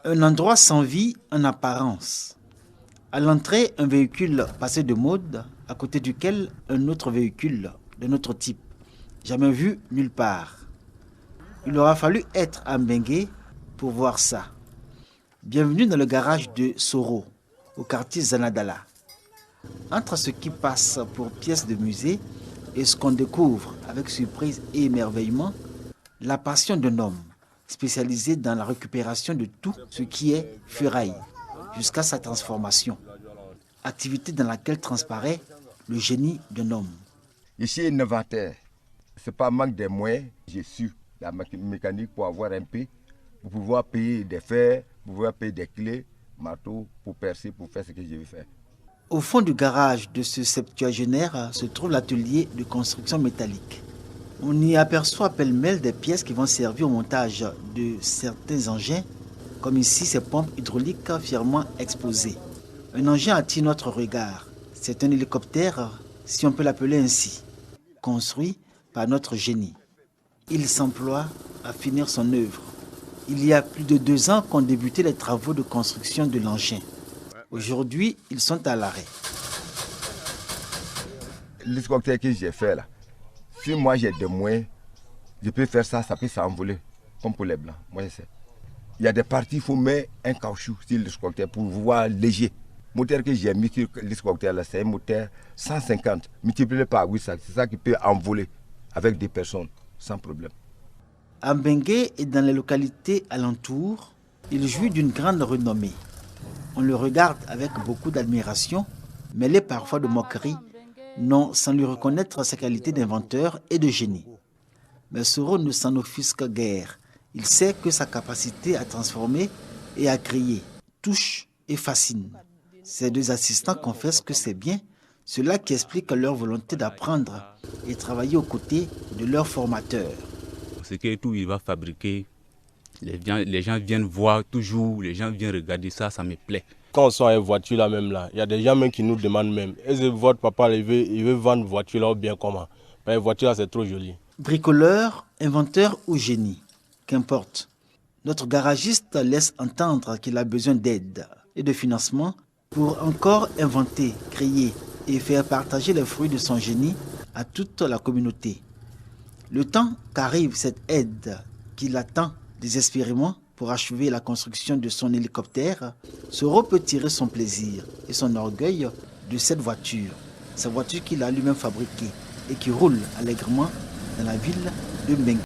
Un endroit sans vie en apparence. À l'entrée, un véhicule passé de mode, à côté duquel un autre véhicule d'un autre type, jamais vu nulle part. Il aura fallu être à Mbengue pour voir ça. Bienvenue dans le garage de Soro, au quartier Zanadala. Entre ce qui passe pour pièces de musée et ce qu'on découvre avec surprise et émerveillement, la passion d'un homme spécialisé dans la récupération de tout ce qui est ferraille jusqu'à sa transformation. Activité dans laquelle transparaît le génie d'un homme. Je suis innovateur. Ce n'est pas manque de moyens. J'ai su la mécanique pour avoir un peu, pour pouvoir payer des fers, pour pouvoir payer des clés, marteau, pour percer, pour faire ce que je veux faire. Au fond du garage de ce septuagénaire se trouve l'atelier de construction métallique. On y aperçoit pêle-mêle des pièces qui vont servir au montage de certains engins, comme ici ces pompes hydrauliques fièrement exposées. Un engin attire notre regard. C'est un hélicoptère, si on peut l'appeler ainsi, construit par notre génie. Il s'emploie à finir son œuvre. Il y a plus de 2 ans qu'ont débuté les travaux de construction de l'engin. Aujourd'hui, ils sont à l'arrêt. L'hélicoptère que j'ai fait là, si moi j'ai des moyens, je peux faire ça, ça peut s'envoler, comme pour les blancs. Moi je sais. Il y a des parties, il faut mettre un caoutchouc sur l'hélicoptère pour voir léger. Le moteur que j'ai mis sur l'hélicoptère là, c'est un moteur 150 multiplié par 8, c'est ça qui peut envoler avec des personnes sans problème. À Mbengue et dans les localités alentours, il jouit d'une grande renommée. On le regarde avec beaucoup d'admiration, mêlée parfois de moquerie, non sans lui reconnaître ses qualités d'inventeur et de génie. Mais Soro ne s'en offusque guère. Il sait que sa capacité à transformer et à créer touche et fascine. Ses 2 assistants confessent que c'est bien cela qui explique leur volonté d'apprendre et travailler aux côtés de leur formateur. Ce que tout il va fabriquer, les gens viennent voir toujours, les gens viennent regarder ça, ça me plaît. Quand on sort une voiture là même là, il y a des gens même qui nous demandent même, est-ce que votre papa il veut vendre voiture là ou bien comment? Mais la voiture là c'est trop joli. Bricoleur, inventeur ou génie, qu'importe. Notre garagiste laisse entendre qu'il a besoin d'aide et de financement pour encore inventer, créer et faire partager les fruits de son génie à toute la communauté. Le temps qu'arrive cette aide qu'il attend désespérément pour achever la construction de son hélicoptère, Soro peut tirer son plaisir et son orgueil de cette voiture qu'il a lui-même fabriquée et qui roule allègrement dans la ville de Mbengue.